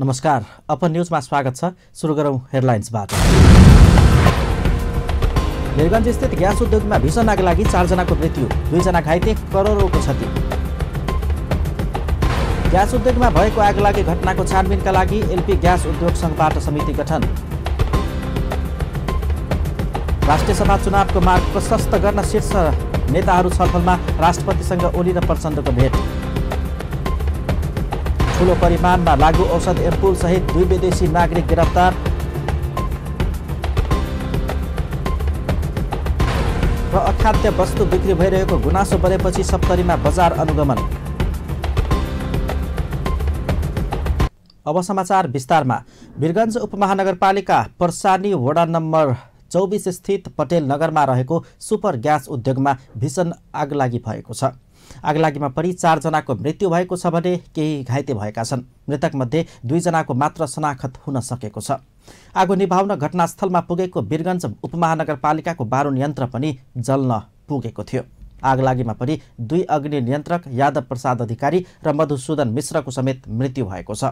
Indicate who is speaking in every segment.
Speaker 1: नमस्कार, अपन न्यूजमा स्वागत छ। सुरु गरौं हेडलाइन्सबाट। वीरगञ्ज स्थित ग्यास उद्योगमा भीषण आग लागि 4 जनाको मृत्यु, 2 जना घाइते, करोडौंको क्षति। ग्यास उद्योगमा भएको आग लागि घटनाको छानबिनका लागि एलपी ग्यास उद्योग संघबाट समिति गठन। राष्ट्रिय सभा चुनावको मार्ग प्रशस्त गर्न शीर्ष नेताहरू छलफलमा, राष्ट्रपतिसँग ओली र प्रचण्डको भेट। ठूलो परिमाणमा लागू औषध एम्पुल सहित 2 विदेशी नागरिक गिरफ्तार। र अखाद्य वस्तु बिक्री भइरहेको गुनासो बढेपछि सप्तरीमा बजार अनुगमन। अब समाचार विस्तारमा। वीरगञ्ज उपमहानगरपालिका पर्सानी वडा नम्बर 24 स्थित पटेल नगरमा रहेको सुपर ग्यास उद्योगमा भीषण आगलागी भएको छ। आगलागीमा परि 4 जनाको मृत्यु भएको छ भने केही घाइते भएका छन्। मृतक मध्ये 2 जनाको मात्र शनाखत हुन सकेको छ। आगो निभाउन घटनास्थलमा पुगेको वीरगञ्ज उपमहानगरपालिकाको बारुद यन्त्र पनि जल्न पुगेको थियो। आगलागीमा परि 2 अग्नि नियन्त्रक यादव प्रसाद अधिकारी र मधुसूदन मिश्रको समेत मृत्यु भएको छ।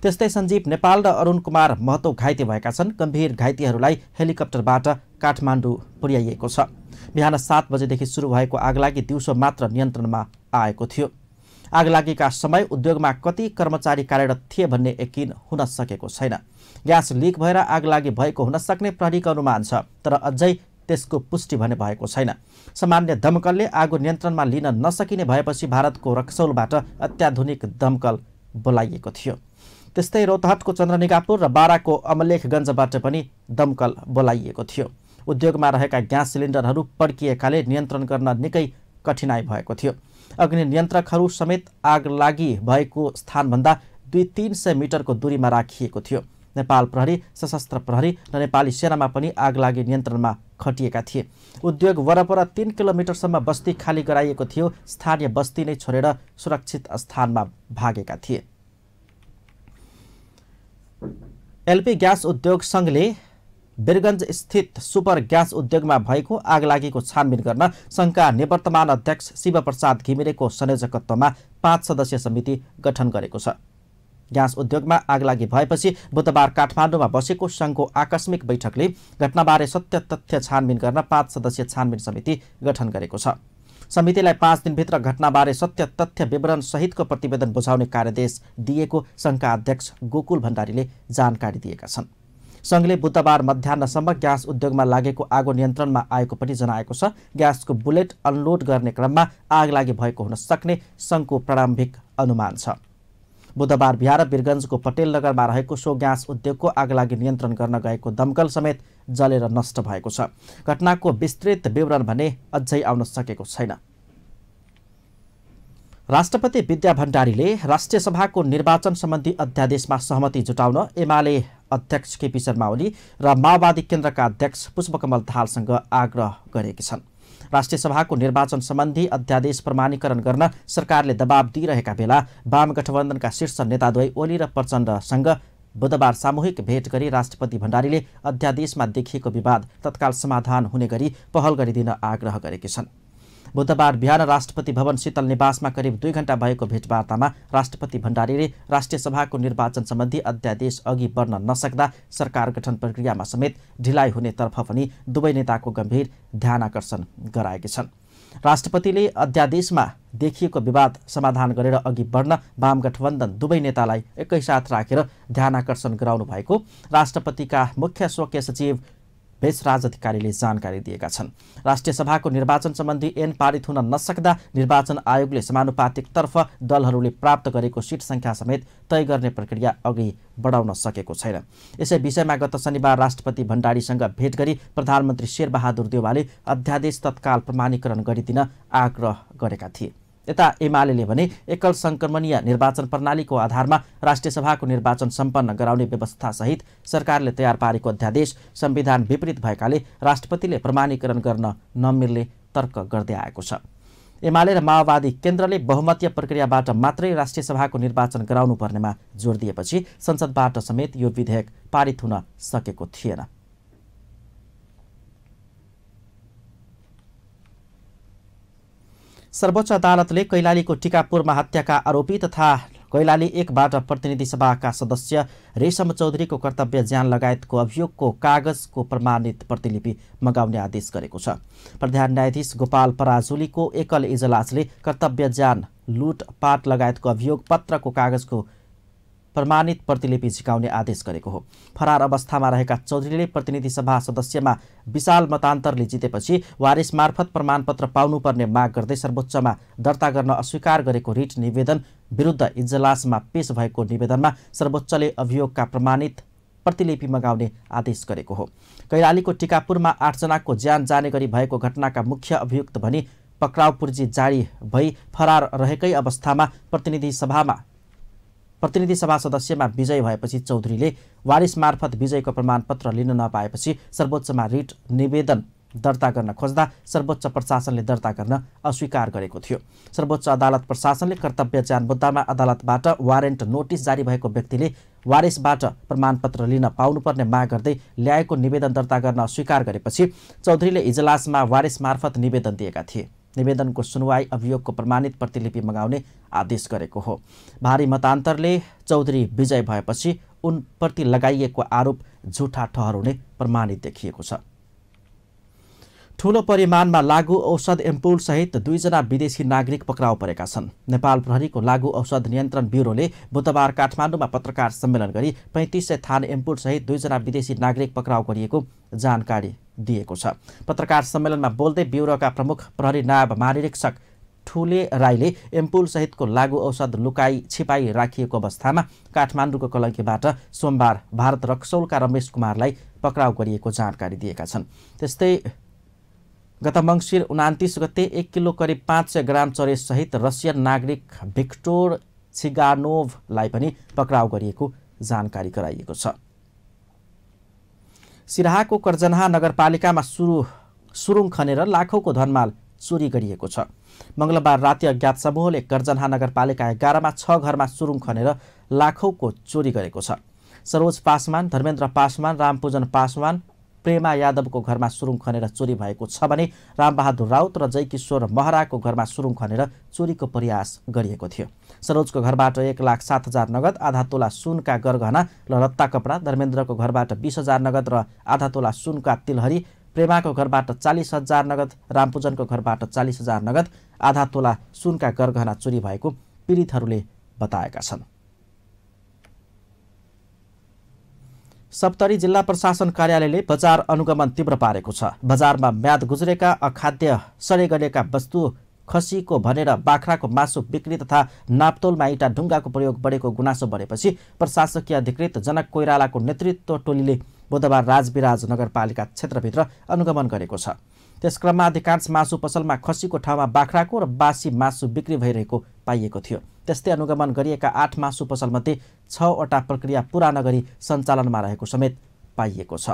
Speaker 1: त्यस्तै सञ्जीव नेपाल र अरुण कुमार महतो घाइते भएका छन्। गम्भीर घाइतेहरूलाई हेलिकप्टरबाट काठमाडौँ पुर्याइएको छ। बिहान 7 बजेदेखि सुरु भएको आगलागी दिउँसो मात्र नियन्त्रणमा आएको थियो। आगलागीका समय उद्योगमा कति कर्मचारी कार्यरत थिए भन्ने यकिन हुन सकेको छैन। ग्यास लिक भएर आगलागी भएको हुन सक्ने प्रहरीको अनुमान छ, तर अझै त्यसको पुष्टि भने भएको छैन। सामान्य दमकलले आगो नियन्त्रणमा लिन नसकिने भएपछि भारतको रक्सौलबाट अत्याधुनिक दमकल बोलाइएको थियो। त्यस्तै रौतहटको चन्द्रनिगापुर र बाराको अमलेखगञ्जबाट पनि दमकल बोलाइएको थियो। उद्योगमा रहेका ग्यास सिलिन्डरहरू पड्किएकाले नियन्त्रण गर्न निकै कठिनाई भएको थियो। अग्नि नियन्त्रकहरू समेत आगलागी भएको स्थानभन्दा 200-300 मिटरको दूरीमा राखिएको थियो। नेपाल प्रहरी, सशस्त्र प्रहरी र नेपाली सेनामा पनि आगलागी नियन्त्रणमा खटिएका थिए। उद्योग वरपर 3 किलोमिटरसम्म बस्ती खाली गराइएको थियो। स्थानीय बस्ती नै छोडेर सुरक्षित स्थानमा भागेका थिए। एलपी ग्यास उद्योग संघले वीरगञ्ज स्थित सुपर ग्यास उद्योगमा भएको आगलागीको छानबिन गर्न संघका निवर्तमान अध्यक्ष शिवप्रसाद घिमिरेको संयोजकत्वमा 5 सदस्यीय समिति गठन गरेको छ। ग्यास उद्योगमा आगलागी भएपछि बुधबार काठमाडौँमा बसेको संघको आकस्मिक बैठकले घटनाबारे सत्य तथ्य छानबिन गर्न 5 सदस्यीय छानबिन समिति गठन गरेको छ। समितिलाई 5 दिनभित्र घटनाबारे सत्य तथ्य विवरण सहितको प्रतिवेदन बुझाउने कार्यादेश दिएको संघका अध्यक्ष गोकुल भण्डारीले जानकारी दिएका छन्। संघले बुधबार मध्याह्नसम्म ग्यास उद्योगमा लागेको आगो नियन्त्रणमा आएको पनि जनाएको छ। ग्यासको बुलेट अनलोड गर्ने क्रममा आगलागी भएको हुन सक्ने संघको प्रारम्भिक अनुमान छ। बुधबार बिहान वीरगञ्जको पटेल नगरमा रहेको सो ग्यास उद्योगको आगलागी नियन्त्रण गर्न गएको दमकल समेत जलेर नष्ट भएको छ। घटनाको विस्तृत विवरण भने अझै आउन सकेको छैन। राष्ट्रपति विद्या भण्डारीले राष्ट्रिय सभाको निर्वाचन सम्बन्धी अध्यादेशमा सहमति जुटाउन एमाले अध्यक्ष केपी शर्मा ओली र माओवादी केन्द्रका अध्यक्ष पुष्पकमल दाहालसँग आग्रह गरेकी छन्। राष्ट्रिय सभाको निर्वाचन सम्बन्धी अध्यादेश प्रमाणीकरण गर्न सरकारले दबाब दिइरहेका बेला वाम गठबन्धनका शीर्ष नेताद्वय ओली र प्रचण्डसँग बुधबार सामूहिक भेट गरी राष्ट्रपति भण्डारीले अध्यादेशमा देखिएको विवाद तत्काल समाधान हुने गरी पहल गरिदिन आग्रह गरेकी छन्। बुधबार बिहान राष्ट्रपति भवन शीतल निवासमा करिब 2 घण्टा भएको भेटवार्तामा राष्ट्रपति भण्डारीले राष्ट्रिय सभाको निर्वाचन सम्बन्धी अध्यादेश अघि बढ्न नसक्दा सरकार गठन प्रक्रियामा समेत ढिलाइ हुनेतर्फ पनि दुवै नेताको गम्भीर ध्यानआकर्षण गराएकी छन्। राष्ट्रपतिले अध्यादेशमा देखिएको विवाद समाधान गरेर अघि बढ्न वाम गठबन्धन दुवै नेतालाई एकैसाथ राखेर ध्यानआकर्षण गराउनु भएको राष्ट्रपतिका मुख्य स्वकीय सचिव भेषराज अधिकारीले जानकारी दिएका छन्। राष्ट्रिय सभाको निर्वाचन सम्बन्धी ऐन पारित हुन नसक्दा निर्वाचन आयोगले समानुपातिकतर्फ दलहरूले प्राप्त गरेको सिट संख्या समेत तय गर्ने प्रक्रिया अघि बढाउन सकेको छैन। यसै विषयमा गत शनिबार राष्ट्रपति भण्डारीसँग भेट गरी प्रधानमन्त्री शेरबहादुर देउवाले अध्यादेश तत्काल प्रमाणीकरण गरिदिन आग्रह गरेका थिए। यता एमालेले भने एकल संक्रमणीय निर्वाचन प्रणालीको आधारमा राष्ट्रिय सभाको निर्वाचन सम्पन्न गराउने व्यवस्थासहित सरकारले तयार पारेको अध्यादेश संविधान विपरीत भएकाले राष्ट्रपतिले प्रमाणीकरण गर्न नमिल्ने तर्क गर्दै आएको छ। एमाले र माओवादी केन्द्रले बहुमतीय प्रक्रियाबाट मात्रै राष्ट्रिय सभाको निर्वाचन गराउनु पर्नेमा जोड दिएपछि संसदबाट समेत यो विधेयक पारित हुन सकेको थिएन। सर्वोच्च अदालतले कैलालीको टिकापुरमा हत्याका आरोपी तथा कैलाली 1बाट प्रतिनिधि सभाका सदस्य रेशम चौधरीको कर्तव्य ज्यान लगायतको अभियोगको कागजको प्रमाणित प्रतिलिपि मगाउने आदेश गरेको छ। प्रधान न्यायाधीश गोपाल पराजुलीको एकल इजलासले कर्तव्य ज्यान, लुटपाट लगायतको अभियोग पत्रको कागजको प्रमाणित प्रतिलिपि झिकाउने आदेश गरेको हो। फरार अवस्थामा रहेका चौधरीले प्रतिनिधि सभा सदस्यमा विशाल मतान्तरले जितेपछि वारिस मार्फत प्रमाणपत्र पाउनुपर्ने माग गर्दै सर्वोच्चमा दर्ता गर्न अस्वीकार गरेको रिट निवेदन विरुद्ध इजलासमा पेश भएको निवेदनमा सर्वोच्चले अभियोगका प्रमाणित प्रतिलिपि मगाउने आदेश गरेको हो। कैलालीको टिकापुरमा 8 जनाको ज्यान जाने गरी भएको घटनाका मुख्य अभियुक्त भनी पक्राउ पूर्जी जारी भई फरार रहेकै अवस्थामा प्रतिनिधि सभा सदस्यमा विजय भएपछि चौधरीले वारिस मार्फत विजयको प्रमाणपत्र लिन नपाएपछि सर्वोच्चमा रिट निवेदन दर्ता गर्न खोज्दा सर्वोच्च प्रशासनले दर्ता गर्न अस्वीकार गरेको थियो। सर्वोच्च अदालत प्रशासनले कर्तव्य ज्यान मुद्दामा अदालतबाट वारेन्ट नोटिस जारी भएको व्यक्तिले वारिसबाट प्रमाणपत्र लिन पाउनुपर्ने माग गर्दै ल्याएको निवेदन दर्ता गर्न अस्वीकार गरेपछि चौधरीले इजलासमा वारिस मार्फत निवेदन दिएका थिए। निवेदनको सुनवाई अभियोगको प्रमाणित प्रतिलिपि मगाउने आदेश गरेको हो। भारी मतान्तरले चौधरी विजय भएपछि उनप्रति लगाइएको आरोप झुठा ठहराउने प्रमाणित देखिएको छ। ठूलो परिमाणमा लागू औषध एम्पुल सहित 2 जना विदेशी नागरिक पक्राउ परेका छन्। नेपाल प्रहरीको लागू औषध नियन्त्रण ब्युरोले बुधबार काठमाडौँमा पत्रकार सम्मेलन गरी 3500 थान एम्पुल सहित 2 जना विदेशी नागरिक पक्राउ गरिएको जानकारी दिएको छ। पत्रकार सम्मेलनमा बोल्दै ब्युरोका प्रमुख प्रहरी नायब महानिरीक्षक ठुले राईले एम्पुल सहितको लागू औषध लुकाई छिपाई राखिएको अवस्थामा काठमाडौँको कलङ्कीबाट सोमबार भारत रक्सौलका रमेश कुमारलाई पक्राउ गरिएको जानकारी दिएका छन्। त्यस्तै गत मङ्सिर 29 गते 1 किलो करिब 500 ग्राम चरेस सहित रसियन नागरिक भिक्टोर छिगानोभलाई पनि पक्राउ गरिएको जानकारी गराइएको छ। सिराहाको कर्जन्हा नगरपालिकामा सुरुङ खनेर लाखौंको धनमाल चोरी गरिएको छ। मंगलबार राति अज्ञात समूहले कर्जन्हा नगरपालिका 11 मा 6 घरमा सुरुङ खनेर लाखौंको चोरी गरेको छ। सरोज पासवान, धर्मेन्द्र पासवान, रामपूजन पासवान, प्रेमा यादवको घरमा सुरुङ खनेर चोरी भएको छ भने रामबहादुर राउत र जयकिशोर महराको घरमा सुरुङ खनेर चोरीको प्रयास गरिएको थियो। सरोजको घरबाट 1,07,000 नगद, आधा तोला सुनका गरगहना र लत्ता कपडा, धर्मेन्द्रको घरबाट 20,000 नगद र आधा तोला सुनका तिलहरी, प्रेमाको घरबाट 40,000 नगद, रामपूजनको घरबाट 40,000 नगद, आधा तोला सुनका गरगहना चोरी भएको पीडितहरूले बताएका छन्। सप्तरी जिल्ला प्रशासन कार्यालयले बजार अनुगमन तीव्र पारेको छ। बजारमा म्याद गुज्रेका अखाद्य सडे गलेका वस्तु, खसीको भनेर बाख्राको मासु बिक्री तथा नाप्तोलमा इँटा ढुङ्गाको प्रयोग बढेको गुनासो बढेपछि प्रशासकीय अधिकृत जनक कोइरालाको नेतृत्व टोलीले बुधबार राजविराज नगरपालिका क्षेत्रभित्र अनुगमन गरेको छ। त्यसक्रममा अधिकांश मासु पसलमा खसीको ठाउँमा बाख्राको र बासी मासु बिक्री भइरहेको पाइएको थियो। त्यस्तै अनुगमन गरिएका 8 मासु पसलमध्ये 6 वटा प्रक्रिया पूरा नगरी सञ्चालनमा रहेको समेत पाइएको छ।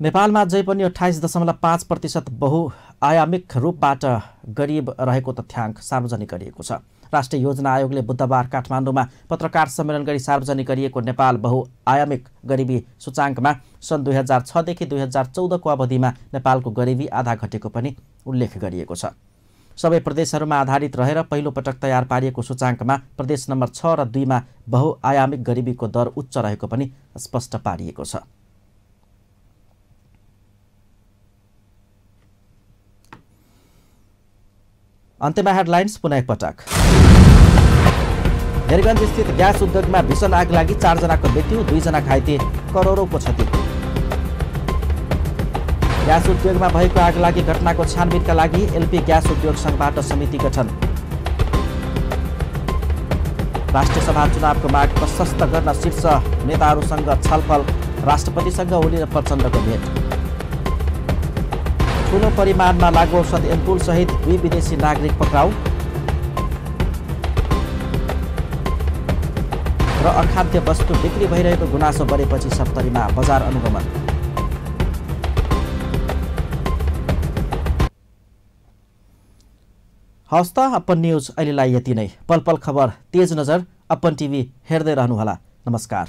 Speaker 1: नेपालमा अझै पनि 28.5% बहुआयामिक रूपबाट गरिब रहेको तथ्याङ्क सार्वजनिक गरिएको छ। राष्ट्रिय योजना आयोगले बुधबार काठमाडौँमा पत्रकार सम्मेलन गरी सार्वजनिक गरिएको नेपाल बहुआयामिक गरिबी सूचाङ्कमा सन् 2006 देखि 2014 को अवधिमा नेपालको गरिबी आधा घटेको पनि उल्लेख गरिएको छ। सबै प्रदेशहरूमा आधारित रहेर पहिलो पटक तयार पारिएको सूचाङ्कमा प्रदेश नम्बर 6 र 2 मा बहुआयामिक गरिबीको दर उच्च रहेको पनि स्पष्ट पारिएको छ। अन्त्यमा हेडलाइन्स पुनः एकपटक। हेरगञ्ज स्थित ग्यास उद्योगमा भीषण आग लागि 4 जनाको मृत्यु, 2 जना घाइते, करोडौंको क्षति। ग्यास उद्योगमा भएको आग लागि घटनाको छानबिनका लागि एलपी ग्यास उद्योग संघबाट समिति गठन। राष्ट्रिय सभा चुनावको माग प्रशस्त गर्न शीर्ष नेताहरूसँग छलफल, राष्ट्रपतिसँग ओली र प्रचण्डको भेट। ठूलो परिमाणमा लागू औषध एम्पुल सहित 2 विदेशी नागरिक पक्राउ र अखाद्य वस्तु बिक्री भइरहेको गुनासो बढेपछि सप्तरीमा बजार अनुगमन। हवस् त अपन न्युज अहिलेलाई यति नै। पल पल खबर, तेज नजर, अपन टिभी हेर्दै रहनुहोला। नमस्कार।